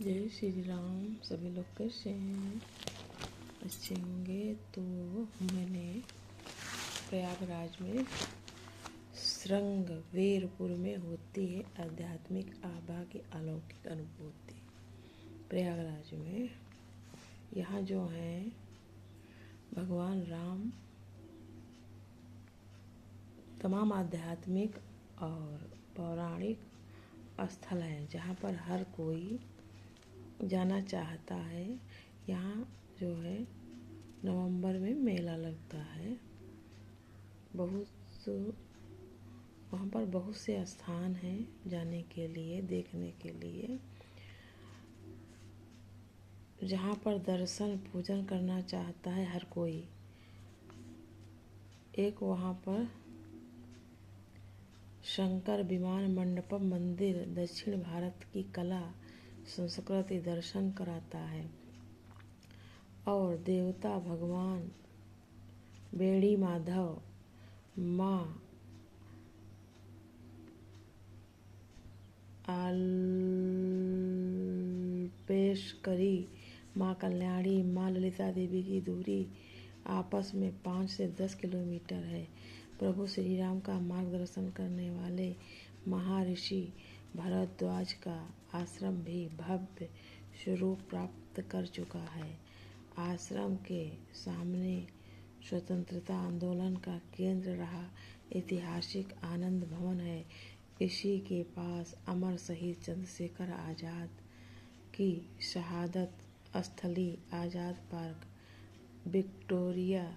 जय श्री राम। सभी लोग कैसे हैं? अच्छे होंगे। तो मैंने प्रयागराज में श्रृंगवेरपुर में होती है आध्यात्मिक आभा की अलौकिक अनुभूति। प्रयागराज में यहाँ जो है भगवान राम तमाम आध्यात्मिक और पौराणिक स्थल हैं जहाँ पर हर कोई जाना चाहता है। यहाँ जो है नवंबर में मेला लगता है। वहाँ पर बहुत से स्थान हैं जाने के लिए, देखने के लिए, जहाँ पर दर्शन पूजन करना चाहता है हर कोई। एक वहाँ पर शंकर विमान मंडपम मंदिर दक्षिण भारत की कला संस्कृति दर्शन कराता है और देवता भगवान बेड़ी माधव, माँ अल्पेशकरी, माँ कल्याणी, माँ ललिता देवी की दूरी आपस में 5 से 10 किलोमीटर है। प्रभु श्री राम का मार्गदर्शन करने वाले महर्षि भरद्वाज का आश्रम भी भव्य स्वरूप प्राप्त कर चुका है। आश्रम के सामने स्वतंत्रता आंदोलन का केंद्र रहा ऐतिहासिक आनंद भवन है। इसी के पास अमर शहीद चंद्रशेखर आज़ाद की शहादत स्थली आज़ाद पार्क, विक्टोरिया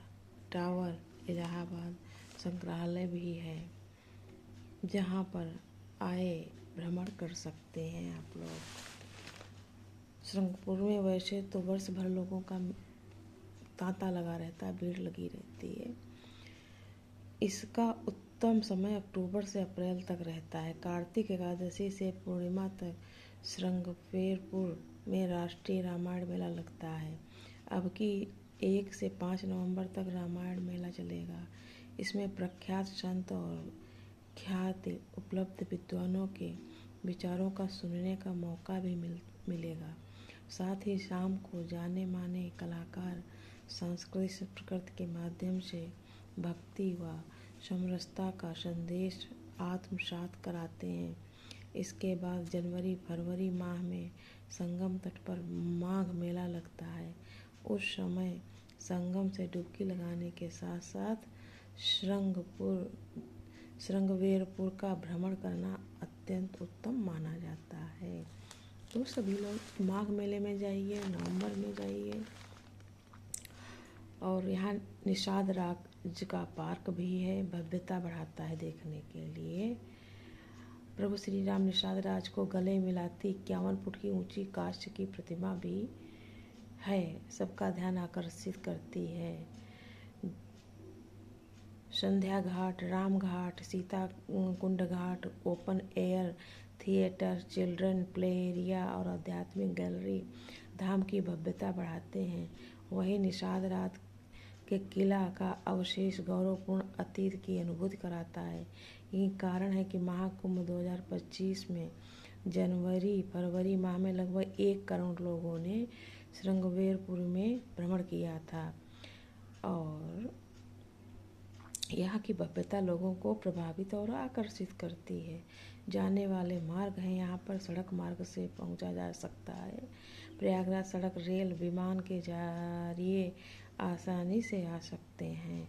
टावर, इलाहाबाद संग्रहालय भी है, जहाँ पर आए भ्रमण कर सकते हैं आप लोग। श्रृंगपुर में वैसे तो वर्ष भर लोगों का तांता लगा रहता है, भीड़ लगी रहती है। इसका उत्तम समय अक्टूबर से अप्रैल तक रहता है। कार्तिक एकादशी से पूर्णिमा तक श्रृंगवेरपुर में राष्ट्रीय रामायण मेला लगता है। अब की 1 से 5 नवंबर तक रामायण मेला चलेगा। इसमें प्रख्यात संत और ख्याति उपलब्ध विद्वानों के विचारों का सुनने का मौका भी मिलेगा। साथ ही शाम को जाने माने कलाकार सांस्कृतिक प्रकृति के माध्यम से भक्ति व समरसता का संदेश आत्मसात कराते हैं। इसके बाद जनवरी फरवरी माह में संगम तट पर माघ मेला लगता है। उस समय संगम से डुबकी लगाने के साथ साथ श्रृंगवेरपुर का भ्रमण करना अत्यंत उत्तम माना जाता है। तो सभी लोग माघ मेले में जाइए, नवंबर में जाइए। और यहाँ निषाद राज का पार्क भी है, भव्यता बढ़ाता है देखने के लिए। प्रभु श्री राम निषाद राज को गले मिलाती 51 फुट की ऊंची काष्ठ की प्रतिमा भी है, सबका ध्यान आकर्षित करती है। Sandhya Ghat, Ram Ghat, Sita Kund Ghat, open air theatre, children play area और आध्यात्मिक गैलरी धाम की भव्यता बढ़ाते हैं। वही निषाद राज के किला का अवशेष गौरवपूर्ण अतीत की अनुभूति कराता है। यही कारण है कि महाकुंभ 2025 में जनवरी फरवरी माह में लगभग 1 करोड़ लोगों ने श्रृंगवेरपुर में भ्रमण किया था और यहाँ की भव्यता लोगों को प्रभावित और आकर्षित करती है। जाने वाले मार्ग हैं, यहाँ पर सड़क मार्ग से पहुँचा जा सकता है। प्रयागराज सड़क, रेल, विमान के जरिए आसानी से आ सकते हैं।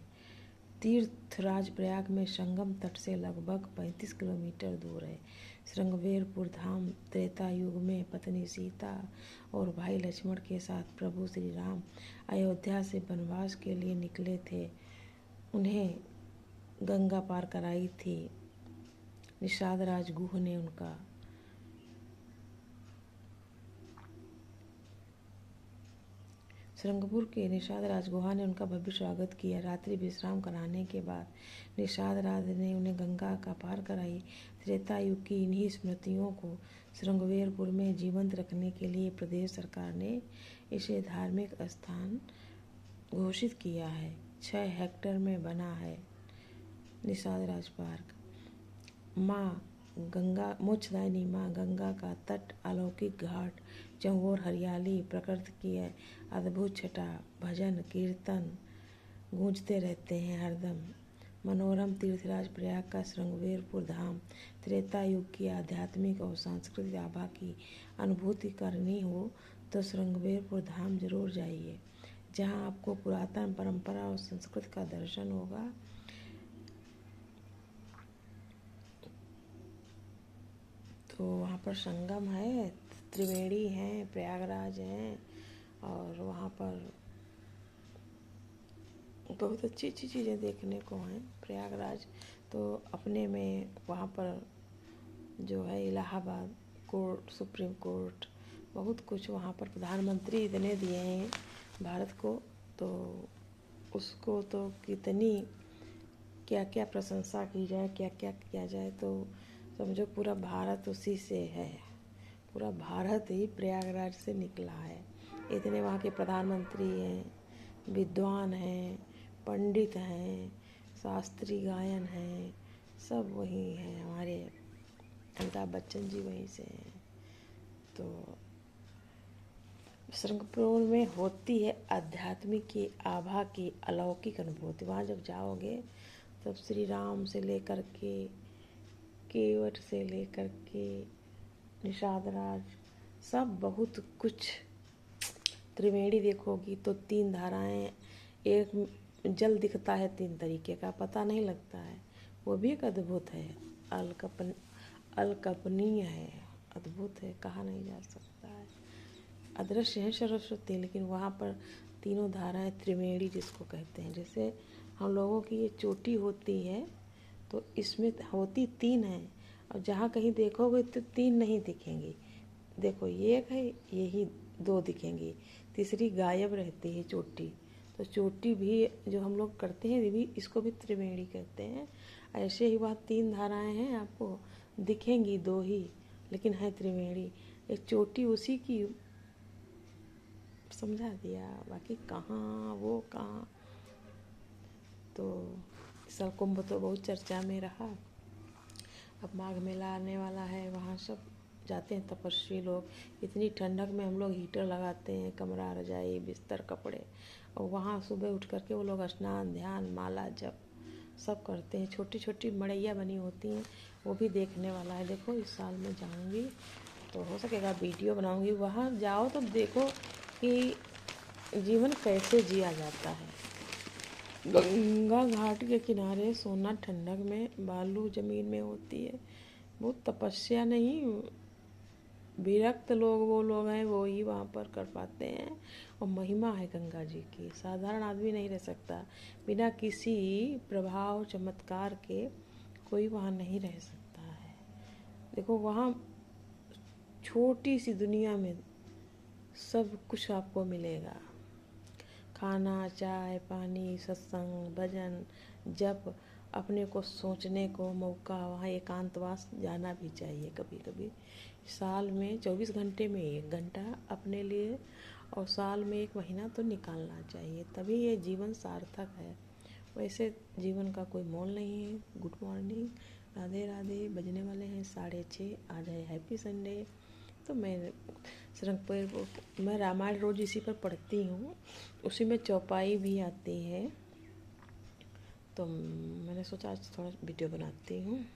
तीर्थराज प्रयाग में संगम तट से लगभग 35 किलोमीटर दूर है। श्रृंगवेरपुर धाम त्रेता युग में पत्नी सीता और भाई लक्ष्मण के साथ प्रभु श्री राम अयोध्या से वनवास के लिए निकले थे। उन्हें गंगा पार कराई थी निषाद राज गुह ने उनका। श्रृंगपुर के निषाद राज गुहा ने उनका भव्य स्वागत किया। रात्रि विश्राम कराने के बाद निषाद राज ने उन्हें गंगा का पार कराई। त्रेता युग की इन्हीं स्मृतियों को श्रृंगवेरपुर में जीवंत रखने के लिए प्रदेश सरकार ने इसे धार्मिक स्थान घोषित किया है। 6 हेक्टेयर में बना है निषाद राज पार्क। माँ गंगा मोक्षदायिनी माँ गंगा का तट, अलौकिक घाट, चौओर हरियाली, प्रकृति की है अद्भुत छटा, भजन कीर्तन गूंजते रहते हैं हरदम। मनोरम तीर्थराज प्रयाग का श्रृंगवेरपुर धाम, त्रेता युग की आध्यात्मिक और सांस्कृतिक आभा की अनुभूति करनी हो तो श्रृंगवेरपुर धाम जरूर जाइए, जहां आपको पुरातन परंपरा और संस्कृति का दर्शन होगा। तो वहाँ पर संगम है, त्रिवेणी है, प्रयागराज है, और वहाँ पर बहुत अच्छी अच्छी चीज़ें देखने को हैं। प्रयागराज तो अपने में, वहाँ पर जो है इलाहाबाद कोर्ट, सुप्रीम कोर्ट, बहुत कुछ वहाँ पर प्रधानमंत्री इतने दिए हैं भारत को, तो उसको तो कितनी क्या क्या प्रशंसा की जाए, क्या क्या किया जाए, तो समझो पूरा भारत उसी से है, पूरा भारत ही प्रयागराज से निकला है। इतने वहाँ के प्रधानमंत्री हैं, विद्वान हैं, पंडित हैं, शास्त्रीय गायन हैं, सब वहीं हैं। हमारे अमिताभ बच्चन जी वहीं से हैं। तो श्रृंगपुर में होती है आध्यात्मिक की आभा की अलौकिक अनुभूति। वहाँ जब जाओगे तब श्री राम से लेकर के, केवट से लेकर के निषाद राज, सब बहुत कुछ। त्रिवेणी देखोगी तो 3 धाराएं, एक जल दिखता है 3 तरीके का, पता नहीं लगता है, वो भी एक अद्भुत है, अकल्पनीय है, अद्भुत है, कहा नहीं जा सकता है। अदृश्य है सरस्वती, लेकिन वहाँ पर तीनों धाराएं, त्रिवेणी जिसको कहते हैं, जैसे हम लोगों की ये चोटी होती है तो इसमें होती 3 है, और जहाँ कहीं देखोगे तो 3 नहीं दिखेंगी। देखो ये एक है, यही 2 दिखेंगी, तीसरी गायब रहती है चोटी। तो चोटी भी जो हम लोग करते हैं, ये भी, इसको भी त्रिवेणी कहते हैं। ऐसे ही वहाँ 3 धाराएं हैं, आपको दिखेंगी 2 ही, लेकिन है त्रिवेणी। एक चोटी उसी की, समझा दिया, बाकी कहाँ वो कहाँ। तो सब कुंभ तो बहुत चर्चा में रहा। अब माघ मेला आने वाला है, वहाँ सब जाते हैं तपस्वी लोग। इतनी ठंडक में हम लोग हीटर लगाते हैं, कमरा, रजाई, बिस्तर, कपड़े, और वहाँ सुबह उठ करके वो लोग स्नान, ध्यान, माला जप सब करते हैं। छोटी छोटी मड़ैया बनी होती हैं, वो भी देखने वाला है। देखो इस साल मैं जाऊँगी तो हो सकेगा वीडियो बनाऊँगी। वहाँ जाओ तो देखो कि जीवन कैसे जिया जाता है। गंगा घाट के किनारे सोना ठंडक में, बालू जमीन में होती है। वो तपस्या नहीं, विरक्त लोग वो लोग हैं, वो ही वहाँ पर कर पाते हैं। और महिमा है गंगा जी की, साधारण आदमी नहीं रह सकता। बिना किसी प्रभाव चमत्कार के कोई वहाँ नहीं रह सकता है। देखो वहाँ छोटी सी दुनिया में सब कुछ आपको मिलेगा, खाना, चाय, पानी, सत्संग, भजन, जप, अपने को सोचने को मौका। वहाँ एकांतवास जाना भी चाहिए कभी कभी। साल में 24 घंटे में 1 घंटा अपने लिए, और साल में 1 महीना तो निकालना चाहिए, तभी ये जीवन सार्थक है। वैसे जीवन का कोई मोल नहीं है। Good morning, Radhe Radhe. बजने वाले हैं 6:30, आज है हैप्पी संडे। तो मैं रामायण रोज इसी पर पढ़ती हूँ, उसी में चौपाई भी आती है, तो मैंने सोचा आज थोड़ा वीडियो बनाती हूँ।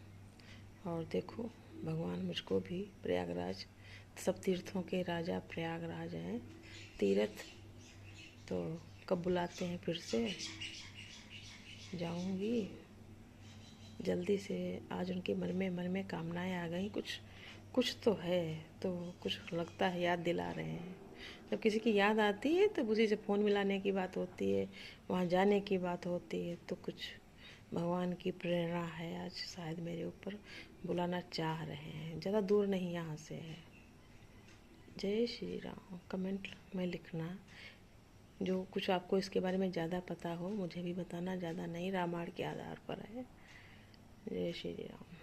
और देखो भगवान मुझको भी प्रयागराज, सब तीर्थों के राजा प्रयागराज हैं, तीर्थ, तो कब बुलाते हैं फिर से जाऊँगी जल्दी से। आज उनके मन में कामनाएं आ गई, कुछ तो है, तो कुछ लगता है याद दिला रहे हैं। जब किसी की याद आती है तो उसी से फ़ोन मिलाने की बात होती है, वहाँ जाने की बात होती है, तो कुछ भगवान की प्रेरणा है आज शायद मेरे ऊपर, बुलाना चाह रहे हैं। ज़्यादा दूर नहीं यहाँ से है। जय श्री राम। कमेंट में लिखना, जो कुछ आपको इसके बारे में ज़्यादा पता हो मुझे भी बताना, ज़्यादा नहीं, रामायण के आधार पर है। जय श्री राम।